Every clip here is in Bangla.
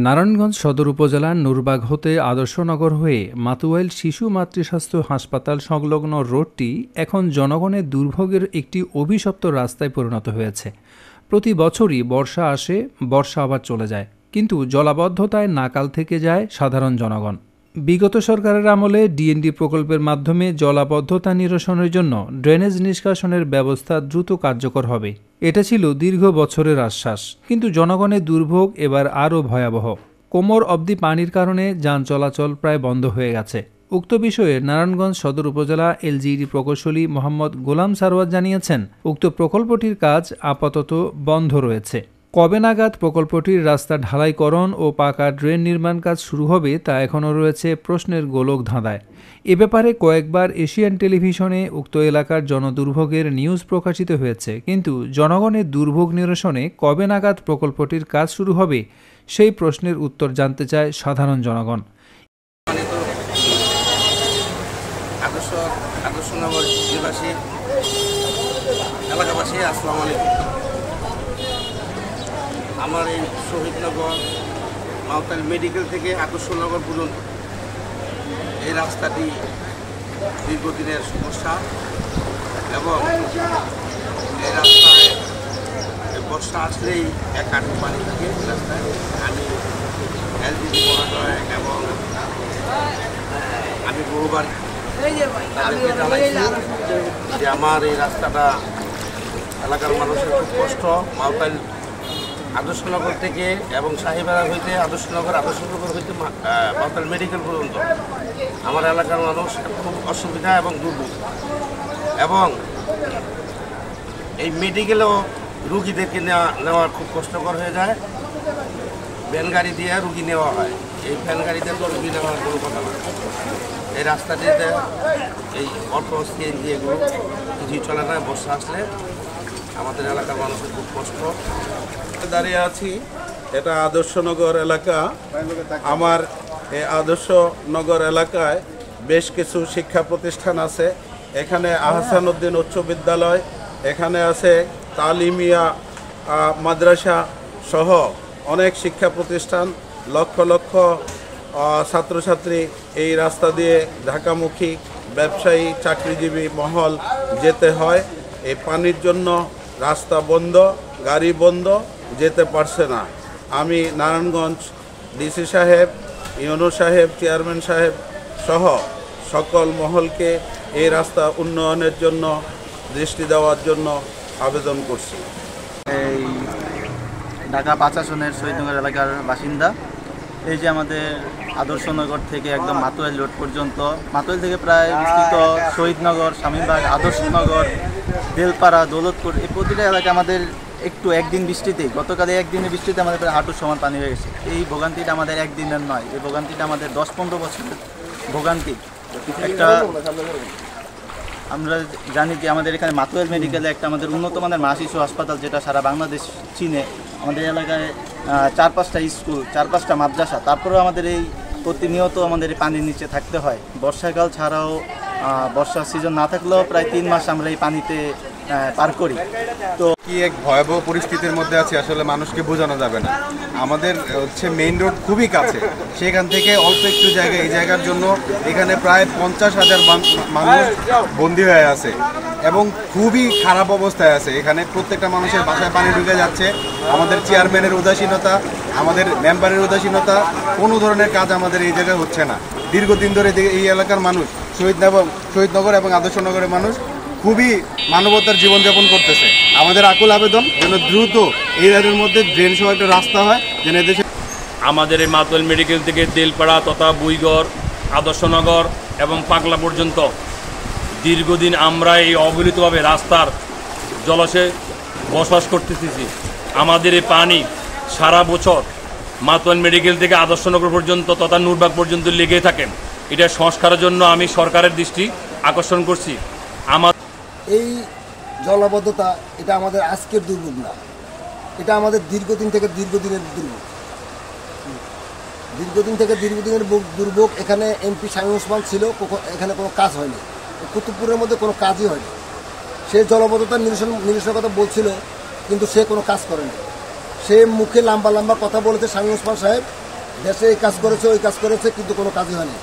নারায়ণগঞ্জ সদর উপজেলার নুরবাগ হতে আদর্শনগর হয়ে মাতুয়াইল শিশু মাতৃস্বাস্থ্য হাসপাতাল সংলগ্ন রোডটি এখন জনগণের দুর্ভোগের একটি অভিশপ্ত রাস্তায় পরিণত হয়েছে। প্রতি বছরই বর্ষা আসে, বর্ষা আবার চলে যায়, কিন্তু জলাবদ্ধতায় নাকাল থেকে যায় সাধারণ জনগণ। বিগত সরকারের আমলে ডিএনডি প্রকল্পের মাধ্যমে জলাবদ্ধতা নিরসনের জন্য ড্রেনেজ নিষ্কাশনের ব্যবস্থা দ্রুত কার্যকর হবে, এটা ছিল দীর্ঘ বছরের আশ্বাস। কিন্তু জনগণের দুর্ভোগ এবার আরও ভয়াবহ। কোমর অবধি পানির কারণে যান চলাচল প্রায় বন্ধ হয়ে গেছে। উক্ত বিষয়ে নারায়ণগঞ্জ সদর উপজেলা এলজিইডি প্রকৌশলী মোহাম্মদ গোলাম সারওয়াত জানিয়েছেন, উক্ত প্রকল্পটির কাজ আপাতত বন্ধ রয়েছে। কবে নাগাদ প্রকল্পটির রাস্তা ঢালাইকরণ ও পাকা ড্রেন নির্মাণ কাজ শুরু হবে তা এখনও রয়েছে প্রশ্নের গোলক ধাঁধায়। এ ব্যাপারে কয়েকবার এশিয়ান টেলিভিশনে উক্ত এলাকার জনদুর্ভোগের নিউজ প্রকাশিত হয়েছে, কিন্তু জনগণের দুর্ভোগ নিরসনে কবে নাগাদ প্রকল্পটির কাজ শুরু হবে সেই প্রশ্নের উত্তর জানতে চায় সাধারণ জনগণ। আদর্শনগর নিবাসী এলাকাবাসী আসসালামু আলাইকুম। আমার এই শহীদনগর মাওতাল মেডিকেল থেকে আদর্শনগর পর্যন্ত এই রাস্তাটি দীর্ঘদিনের সমস্যা এবং এই রাস্তায় বর্ষা আসলেই এক হাঁটু পানি থাকে রাস্তায়। আমি এলজিইডি মহোদয় এবং আমি বহুবার তাদেরকে জানাইছি যে আমার এই রাস্তাটা এলাকার মানুষের খুব কষ্ট। মাওতাল আদর্শনগর থেকে এবং সাহেবেরা হইতে আদর্শনগর হইতে মাওতাল মেডিকেল পর্যন্ত আমার এলাকার মানুষ খুব অসুবিধা এবং দুর্ভোগ, এবং এই মেডিকেলেও রুগীদেরকে নেওয়া খুব কষ্টকর হয়ে যায়। ভ্যান গাড়ি দিয়ে রুগী নেওয়া হয়, এই ভ্যান গাড়িতে তো রুগী নেওয়ার কোনো কথা না। এই রাস্তাটিতে এই অটো সিএনজি এগুলো কিছুই চলে না। বর্ষা আসলে আমাদের এলাকার মানুষের খুব কষ্ট। দাঁড়িয়ে আছি, এটা আদর্শনগর এলাকা। আমার এই আদর্শনগর এলাকায় বেশ কিছু শিক্ষা প্রতিষ্ঠান আছে। এখানে আহসানুদ্দিন উচ্চ বিদ্যালয়, এখানে আছে তালিমিয়া মাদ্রাসা সহ অনেক শিক্ষা প্রতিষ্ঠান। লক্ষ লক্ষ ছাত্রছাত্রী এই রাস্তা দিয়ে ঢাকামুখী ব্যবসায়ী চাকরিজীবী মহল যেতে হয়। এই পানির জন্য রাস্তা বন্ধ, গাড়ি বন্ধ, যেতে পারছে না। আমি নারায়ণগঞ্জ ডিসি সাহেব, ইউনো সাহেব, চেয়ারম্যান সাহেব সহ সকল মহলকে এই রাস্তা উন্নয়নের জন্য দৃষ্টি দেওয়ার জন্য আবেদন করছি। এই ঢাকা ৫ আসনের শহীদনগর এলাকার বাসিন্দা। এই যে আমাদের আদর্শনগর থেকে একদম মাতুয়াইল রোড পর্যন্ত, মাতুয়াইল থেকে প্রায় বিস্তৃত শহীদনগর, স্বামীবাগ, আদর্শনগর, বেলপাড়া, দৌলতপুর, এই প্রতিটা এলাকায় আমাদের একদিন বৃষ্টিতে, গতকাল একদিনের বৃষ্টিতে আমাদের প্রায় হাঁটুর সমান পানি হয়ে গেছে। এই ভোগান্তিটা আমাদের একদিনের নয়, এই ভোগান্তিটা আমাদের ১০-১৫ বছরের ভোগান্তি। একটা আমরা জানি যে আমাদের এখানে মাতুয়াইল মেডিকেলে একটা আমাদের উন্নত মানের মা শিশু হাসপাতাল, যেটা সারা বাংলাদেশ চিনে। আমাদের এলাকায় ৪-৫টা স্কুল, ৪-৫টা মাদ্রাসা, তারপরেও আমাদের এই প্রতিনিয়ত আমাদের এই পানির নিচে থাকতে হয়। বর্ষাকাল ছাড়াও বর্ষার সিজন না থাকলেও প্রায় ৩ মাস আমরা এই পানিতে পার করি। তো কি এক ভয়াবহ পরিস্থিতির মধ্যে আছে, আসলে মানুষকে বোঝানো যাবে না। আমাদের মেইন রোড খুবই কাছে, সেখান থেকে অল্প একটু জায়গা, এই জায়গার জন্য এখানে প্রায় ৫০,০০০ মানুষ বন্দী হয়ে আছে এবং খুবই খারাপ অবস্থায় আছে। এখানে প্রত্যেকটা মানুষের বাসায় পানি ঢুকে যাচ্ছে। আমাদের চেয়ারম্যানের উদাসীনতা, আমাদের মেম্বারের উদাসীনতা, কোনো ধরনের কাজ আমাদের এই জায়গায় হচ্ছে না। দীর্ঘদিন ধরে এই এলাকার মানুষ, শহীদনগর এবং আদর্শনগরের মানুষ খুবই মানবতার জীবনযাপন করতেছে। আমাদের আকুল আবেদন যেন দ্রুত এই রাজ্যের মধ্যে ড্রেন সহ একটা রাস্তা হয়, যেন এদেশে আমাদের এই মাতুয়াইল মেডিকেল থেকে তেলপাড়া তথা বুইগড়, আদর্শনগর এবং পাগলা পর্যন্ত দীর্ঘদিন আমরা এই অবহেলিতভাবে রাস্তার জলাশয়ে বসবাস করতেছি। আমাদের এই পানি সারা বছর মাতুয়াইল মেডিকেল থেকে আদর্শনগর পর্যন্ত তথা নুরবাগ পর্যন্ত লেগে থাকেন। এটা সংস্কারের জন্য আমি সরকারের দৃষ্টি আকর্ষণ করছি। এই জলাবদ্ধতা এটা আমাদের আজকের দুর্ভোগ না, এটা আমাদের দীর্ঘদিন থেকে দীর্ঘদিনের দুর্ভোগ। এখানে এমপি শামীম ওসমান ছিল, এখানে কোনো কাজ হয়নি। কুতুবপুরের মধ্যে কোনো কাজই হয়নি। সে জলাবদ্ধতার নিরসনের কথা বলছিল, কিন্তু সে কোনো কাজ করেনি। সে মুখে লম্বা লম্বা কথা বলেছে শামীম ওসমান সাহেব, দেশে এই কাজ করেছে ওই কাজ করেছে, কিন্তু কোনো কাজই হয়নি।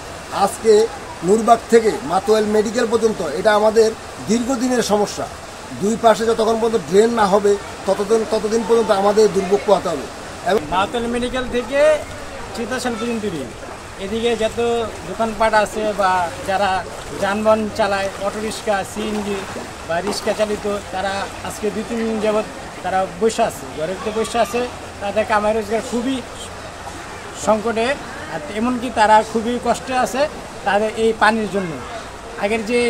আজকে নুরবাগ থেকে মাতোয়াইল মেডিকেল পর্যন্ত এটা আমাদের দীর্ঘদিনের সমস্যা। দুই পাশে যতক্ষণ পর্যন্ত ড্রেন না হবে ততদিন পর্যন্ত আমাদের দুর্ভোগ পোহাতে হবে। এবং মাতোয়াইল মেডিকেল থেকে চিতাশাল পর্যন্ত এদিকে যত দোকানপাট আছে বা যারা যানবাহন চালায়, অটোরিক্সা, সিএনজি বা রিক্সা চালিত, তারা আজকে 2-3 দিন যাবৎ তারা বসে আছে, ঘরের ভিতরে বসে আছে। তাদের কামাই রোজগার খুবই সংকটে, আর এমনকি তারা খুবই কষ্টে আছে তাদের এই পানির জন্য। আগের যে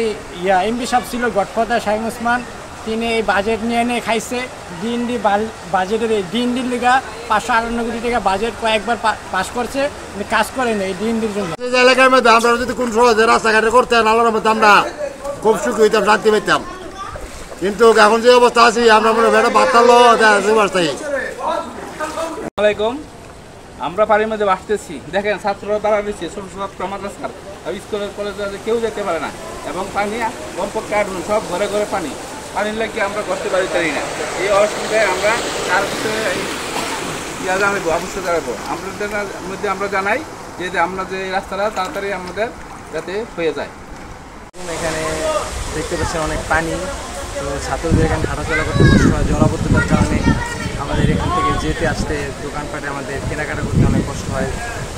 এমপি সাহেব ছিল গডফাদার শামীম ওসমান, তিনি এই বাজেট নিয়ে খাইছে। ডিএনডি বাজেটের এই ডিএনডির লিগা 558 কোটি টাকা বাজেট কয়েকবার পাস করছে, কিন্তু কাজ করে না এই ডিএনডির জন্য। এলাকার মধ্যে আমরা যদি কোন সহজে রাস্তাঘাটে করতেন, আল্লাহর মধ্যে আমরা খুব সুখী হইতাম, শান্তি পেতাম। কিন্তু এখন যে অবস্থা আছি, আমরা মনে হয় বাতালো অবস্থায়। আসসালামাইকুম, আমরা পানির মধ্যে বাঁচতেছি। দেখেন ছাত্ররা তারা দিচ্ছে, ছোট ছাত্র মাদ্রাসার স্কুলের কলেজে কেউ যেতে পারে না, এবং পানি কমপক্ষে সব ঘরে ঘরে পানি। পানির লাগিয়ে আমরা করতে পারি না। এই অসুবিধায় আমরা তার ভিতরে জানাবো, অবশ্যই জানাবো। আমাদের মধ্যে আমরা জানাই যে আমরা যে রাস্তাটা তাড়াতাড়ি আমাদের যাতে হয়ে যায়। এখানে দেখতে পাচ্ছেন অনেক পানি, তো ছাত্রদের এখানে হাঁটাচলা করতে কষ্ট হয়। জলাবদ্ধতার কারণে আমাদের এখান থেকে যেতে আসতে, দোকানপাটে আমাদের কেনাকাটা করতে অনেক কষ্ট হয়।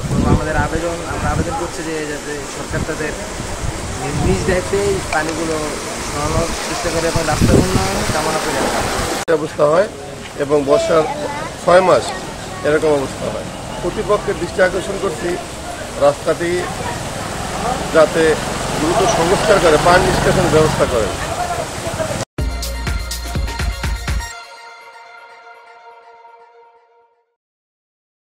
তো আমরা আবেদন করছি যে যাতে সরকার তাদের নিজ দায়িত্বে এই পানিগুলো সরানোর চেষ্টা করে এবং রাস্তার উন্নয়ন কামনা করে অবস্থা হয়, এবং বর্ষার 6 মাস এরকম অবস্থা হয়। কর্তৃপক্ষের দৃষ্টি আকর্ষণ করছি রাস্তাটি যাতে দ্রুত সংস্কার করে পানি নিষ্কাশনের ব্যবস্থা করেন।